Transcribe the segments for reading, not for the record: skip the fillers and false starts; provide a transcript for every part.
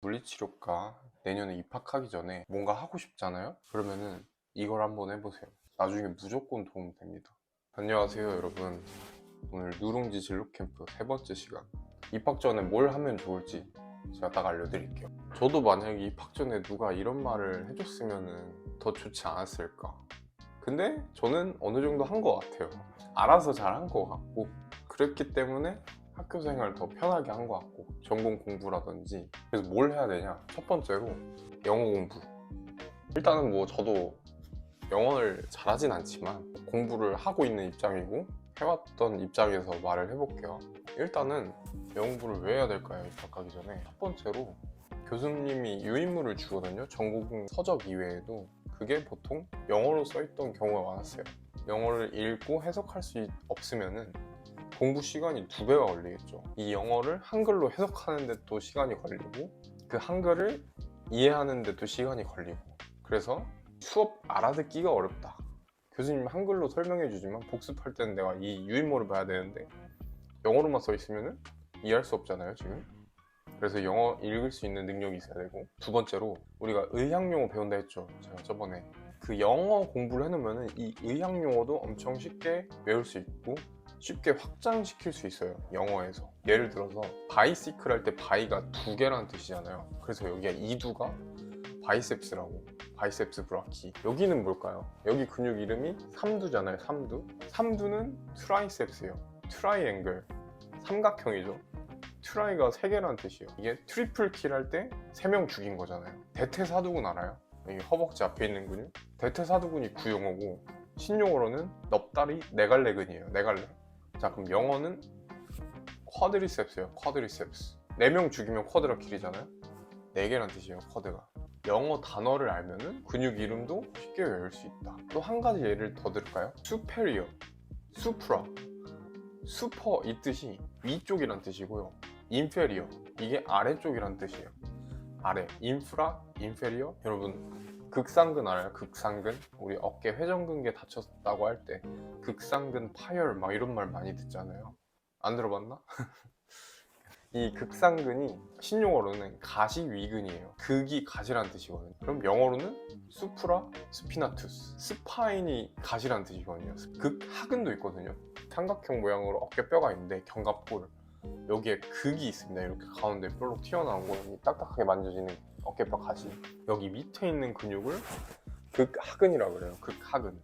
물리치료과 내년에 입학하기 전에 뭔가 하고 싶잖아요? 그러면은 이걸 한번 해보세요. 나중에 무조건 도움 됩니다. 안녕하세요 여러분. 오늘 누룽지 진로 캠프 세 번째 시간. 입학 전에 뭘 하면 좋을지 제가 딱 알려드릴게요. 저도 만약에 입학 전에 누가 이런 말을 해줬으면 더 좋지 않았을까. 근데 저는 어느 정도 한 것 같아요. 알아서 잘 한 것 같고, 그랬기 때문에 학교 생활 더 편하게 한 것 같고, 전공 공부라든지. 그래서 뭘 해야 되냐? 첫 번째로 영어 공부. 일단은 뭐 저도 영어를 잘하진 않지만 공부를 하고 있는 입장이고 해왔던 입장에서 말을 해볼게요. 일단은 영어 공부를 왜 해야 될까요? 입학하기 전에 첫 번째로 교수님이 유인물을 주거든요. 전공 서적 이외에도. 그게 보통 영어로 써있던 경우가 많았어요. 영어를 읽고 해석할 수 없으면은 공부 시간이 2배가 걸리겠죠. 이 영어를 한글로 해석하는데 또 시간이 걸리고, 그 한글을 이해하는데 또 시간이 걸리고, 그래서 수업 알아듣기가 어렵다. 교수님 한글로 설명해 주지만 복습할 때는 내가 이 유인물을 봐야 되는데 영어로만 써 있으면은 이해할 수 없잖아요 지금. 그래서 영어 읽을 수 있는 능력이 있어야 되고, 두 번째로 우리가 의학용어 배운다 했죠. 제가 저번에 그 영어 공부를 해놓으면 이 의학용어도 엄청 쉽게 외울 수 있고 쉽게 확장시킬 수 있어요. 영어에서 예를 들어서 바이시클 할 때 바이가 2개라는 뜻이잖아요. 그래서 여기가 이두가 바이셉스라고, 바이셉스 브라키. 여기는 뭘까요? 여기 근육 이름이 삼두잖아요. 삼두는 트라이셉스예요. 트라이앵글, 삼각형이죠. 트라이가 3개라는 뜻이에요. 이게 트리플 킬 할 때 3명 죽인 거잖아요. 대퇴사두근 알아요? 여기 허벅지 앞에 있는 근육. 대퇴사두근이 구용어고, 신용어로는 넙다리 네갈레근이에요. 네갈레. 자, 그럼 영어는 쿼드리셉스예요. 쿼드리셉스. 4명 죽이면 쿼드라 킬이잖아요. 4개란 뜻이에요. 쿼드가. 영어 단어를 알면은 근육 이름도 쉽게 외울 수 있다. 또 한 가지 예를 더 들을까요? superior, supra, super 이 뜻이 위쪽이란 뜻이고요. inferior 이게 아래쪽이란 뜻이에요. 아래. infra, inferior. 여러분 극상근 알아요? 극상근? 우리 어깨 회전근개 다쳤다고 할 때 극상근 파열 막 이런 말 많이 듣잖아요. 안 들어봤나? 이 극상근이 신용어로는 가시위근이에요. 극이 가시란 뜻이거든요. 그럼 영어로는 수프라 스피나투스, 스파인이 가시란 뜻이거든요. 극하근도 있거든요. 삼각형 모양으로 어깨뼈가 있는데 견갑골 여기에 극이 있습니다. 이렇게 가운데 뾰록 튀어나온 거, 딱딱하게 만져지는 어깨뼈 가시. 여기 밑에 있는 근육을 극하근이라고 그래요. 극하근.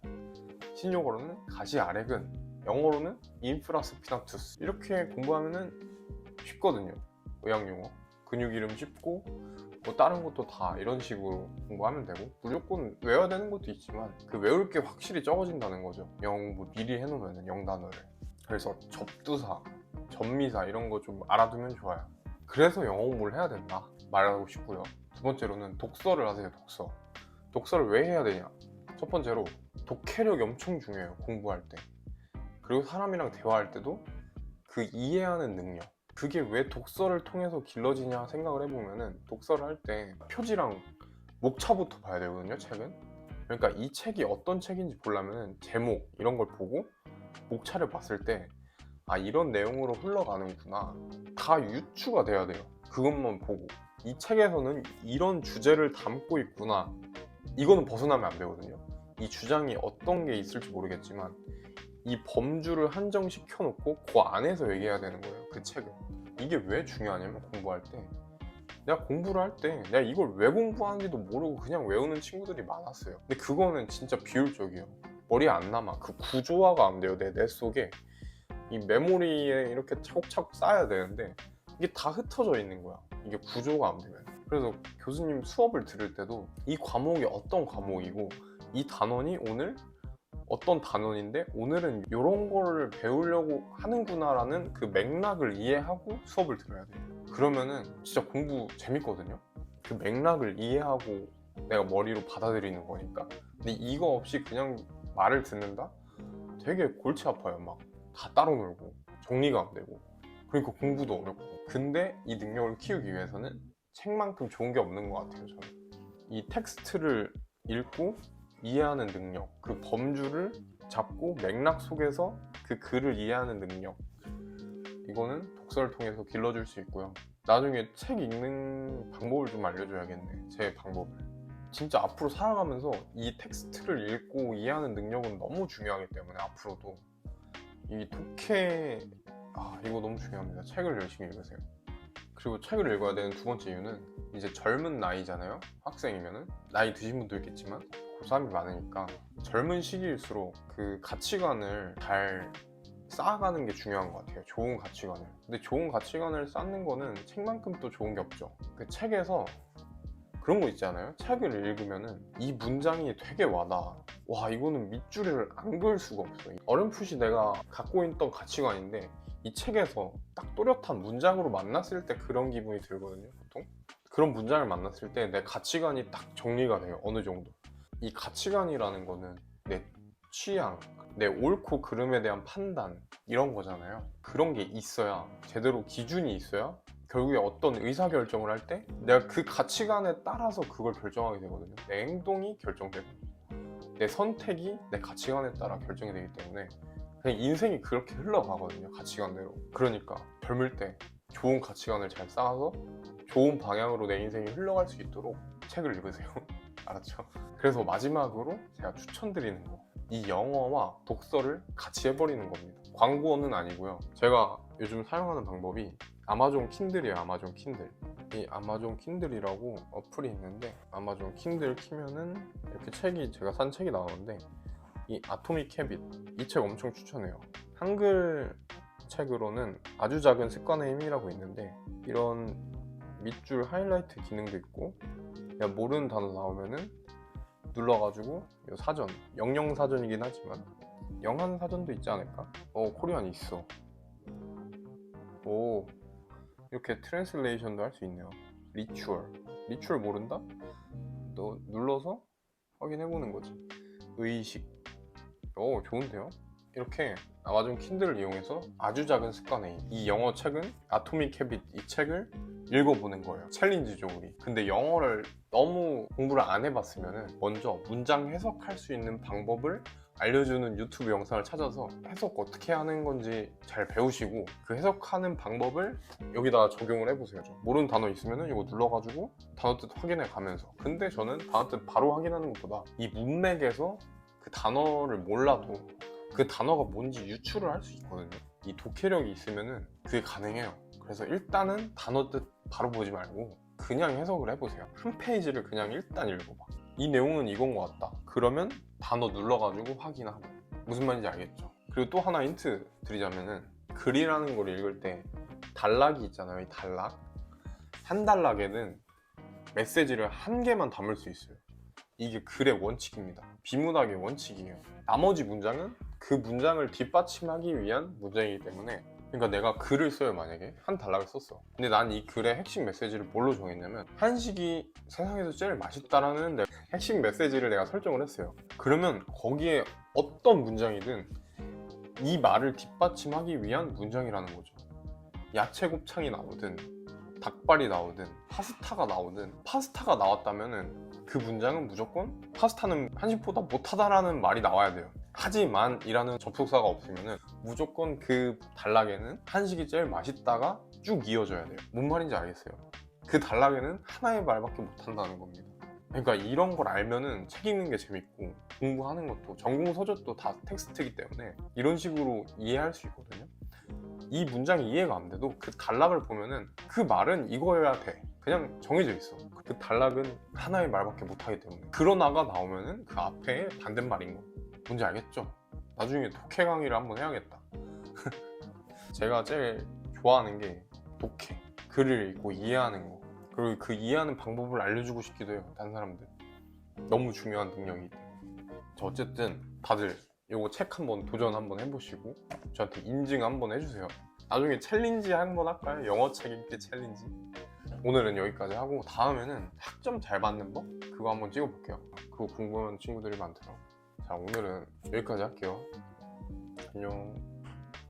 신용어로는 가시 아래근, 영어로는 인프라스피나투스. 이렇게 공부하면은 쉽거든요. 의학용어 근육 이름 쉽고, 뭐 다른 것도 다 이런 식으로 공부하면 되고, 무조건 외워야 되는 것도 있지만 그 외울 게 확실히 적어진다는 거죠. 영어 공부 미리 해놓으면 영단어를. 그래서 접두사, 접미사 이런 거 좀 알아두면 좋아요. 그래서 영어 공부를 해야 된다 말하고 싶고요. 두 번째로는 독서를 하세요. 독서를 왜 해야 되냐? 첫 번째로 독해력이 엄청 중요해요. 공부할 때. 그리고 사람이랑 대화할 때도 그 이해하는 능력, 그게 왜 독서를 통해서 길러지냐 생각을 해보면은, 독서를 할 때 표지랑 목차부터 봐야 되거든요. 책은. 그러니까 이 책이 어떤 책인지 보려면 제목 이런 걸 보고 목차를 봤을 때 아, 이런 내용으로 흘러가는구나, 다 유추가 돼야 돼요. 그것만 보고 이 책에서는 이런 주제를 담고 있구나, 이거는 벗어나면 안 되거든요. 이 주장이 어떤 게 있을지 모르겠지만 이 범주를 한정시켜 놓고 그 안에서 얘기해야 되는 거예요. 그 책은. 이게 왜 중요하냐면, 공부할 때 내가 공부를 할 때 내가 이걸 왜 공부하는지도 모르고 그냥 외우는 친구들이 많았어요. 근데 그거는 진짜 비효율적이에요. 머리에 안 남아. 그 구조화가 안 돼요. 내 속에. 이 메모리에 이렇게 차곡차곡 쌓아야 되는데 이게 다 흩어져 있는 거야. 이게 구조가 안 되면. 그래서 교수님 수업을 들을 때도 이 과목이 어떤 과목이고 이 단원이 오늘 어떤 단원인데 오늘은 이런 거를 배우려고 하는구나 라는 그 맥락을 이해하고 수업을 들어야 돼요. 그러면은 진짜 공부 재밌거든요. 그 맥락을 이해하고 내가 머리로 받아들이는 거니까. 근데 이거 없이 그냥 말을 듣는다? 되게 골치 아파요. 막 다 따로 놀고 정리가 안 되고, 그러니까 공부도 어렵고. 근데 이 능력을 키우기 위해서는 책만큼 좋은 게 없는 것 같아요. 저는 이 텍스트를 읽고 이해하는 능력, 그 범주를 잡고 맥락 속에서 그 글을 이해하는 능력, 이거는 독서를 통해서 길러줄 수 있고요. 나중에 책 읽는 방법을 좀 알려줘야겠네. 제 방법을. 진짜 앞으로 살아가면서 이 텍스트를 읽고 이해하는 능력은 너무 중요하기 때문에 앞으로도 이 독해 이거 너무 중요합니다. 책을 열심히 읽으세요. 그리고 책을 읽어야 되는 두 번째 이유는 이제 젊은 나이잖아요. 학생이면은 나이 드신 분도 있겠지만 고3이 많으니까 젊은 시기일수록 그 가치관을 잘 쌓아가는 게 중요한 것 같아요. 좋은 가치관을. 근데 좋은 가치관을 쌓는 거는 책만큼 또 좋은 게 없죠. 그 책에서 그런 거 있잖아요. 책을 읽으면은 이 문장이 되게 와닿아. 와, 이거는 밑줄을 안 그을 수가 없어. 어렴풋이 내가 갖고 있던 가치관인데 이 책에서 딱 또렷한 문장으로 만났을 때 그런 기분이 들거든요, 보통. 그런 문장을 만났을 때 내 가치관이 딱 정리가 돼요, 어느 정도. 이 가치관이라는 거는 내 취향, 내 옳고 그름에 대한 판단, 이런 거잖아요. 그런 게 있어야, 제대로 기준이 있어야 결국에 어떤 의사결정을 할 때 내가 그 가치관에 따라서 그걸 결정하게 되거든요. 내 행동이 결정되고 내 선택이 내 가치관에 따라 결정이 되기 때문에 그냥 인생이 그렇게 흘러가거든요, 가치관대로. 그러니까 젊을 때 좋은 가치관을 잘 쌓아서 좋은 방향으로 내 인생이 흘러갈 수 있도록 책을 읽으세요. 알았죠? 그래서 마지막으로 제가 추천드리는 거, 이 영어와 독서를 같이 해버리는 겁니다. 광고는 아니고요. 제가 요즘 사용하는 방법이 아마존 킨들이에요. 아마존 킨들. 이 아마존 킨들이라고 어플이 있는데 아마존 킨들 키면은 이렇게 책이, 제가 산 책이 나오는데 이 아토믹 헤빗, 이 책 엄청 추천해요. 한글 책으로는 아주 작은 습관의 힘이라고 있는데 이런 밑줄 하이라이트 기능도 있고 그냥 모르는 단어 나오면은 눌러가지고 이 사전, 영영 사전이긴 하지만 영한 사전도 있지 않을까? 코리안 있어. 오, 이렇게 트랜슬레이션도 할 수 있네요. 리추얼 모른다? 너 눌러서 확인해보는 거지. 의식. 오, 좋은데요? 이렇게 아마존 킨들을 이용해서 아주 작은 습관의 이 영어 책은 아토믹 헤빗, 이 책을 읽어보는 거예요. 챌린지죠, 우리. 근데 영어를 너무 공부를 안 해봤으면 먼저 문장 해석할 수 있는 방법을 알려주는 유튜브 영상을 찾아서 해석 어떻게 하는 건지 잘 배우시고 그 해석하는 방법을 여기다 적용을 해보세요. 모르는 단어 있으면 이거 눌러가지고 단어 뜻 확인해 가면서. 근데 저는 단어 뜻 바로 확인하는 것보다 이 문맥에서 그 단어를 몰라도 그 단어가 뭔지 유추를 할 수 있거든요. 이 독해력이 있으면 그게 가능해요. 그래서 일단은 단어 뜻 바로 보지 말고 그냥 해석을 해보세요. 한 페이지를 그냥 일단 읽어봐. 이 내용은 이건 것 같다. 그러면 단어 눌러가지고 확인하고. 무슨 말인지 알겠죠? 그리고 또 하나 힌트 드리자면은 글이라는 걸 읽을 때 단락이 있잖아요. 이 단락. 한 단락에는 메시지를 한 개만 담을 수 있어요. 이게 글의 원칙입니다. 비문학의 원칙이에요. 나머지 문장은 그 문장을 뒷받침하기 위한 문장이기 때문에, 그러니까 내가 글을 써요. 만약에 한 단락을 썼어. 근데 난 이 글의 핵심 메시지를 뭘로 정했냐면 한식이 세상에서 제일 맛있다라는 핵심 메시지를 내가 설정을 했어요. 그러면 거기에 어떤 문장이든 이 말을 뒷받침하기 위한 문장이라는 거죠. 야채 곱창이 나오든 닭발이 나오든 파스타가 나오든, 파스타가 나왔다면은 그 문장은 무조건 파스타는 한식보다 못하다라는 말이 나와야 돼요. 하지만 이라는 접속사가 없으면은 무조건 그 단락에는 한식이 제일 맛있다가 쭉 이어져야 돼요. 뭔 말인지 알겠어요? 그 단락에는 하나의 말밖에 못한다는 겁니다. 그러니까 이런 걸 알면은 책 읽는 게 재밌고 공부하는 것도, 전공 서적도 다 텍스트이기 때문에 이런 식으로 이해할 수 있거든요. 이 문장이 이해가 안 돼도 그 단락을 보면은 그 말은 이거여야 돼, 그냥 정해져 있어. 그 단락은 하나의 말밖에 못하기 때문에. 그러나가 나오면은 그 앞에 반대말인 거. 뭔지 알겠죠? 나중에 독해 강의를 한번 해야겠다. 제가 제일 좋아하는 게 독해, 글을 읽고 이해하는 거, 그리고 그 이해하는 방법을 알려주고 싶기도 해요. 다른 사람들. 너무 중요한 능력이기 때문에. 저 어쨌든 다들 요거 책 한번 도전 한번 해보시고 저한테 인증 한번 해주세요. 나중에 챌린지 한번 할까요? 영어 책 읽기 챌린지. 오늘은 여기까지 하고 다음에는 학점 잘 받는 법? 그거 한번 찍어볼게요. 그거 궁금한 친구들이 많더라고. 자, 오늘은 여기까지 할게요. 안녕.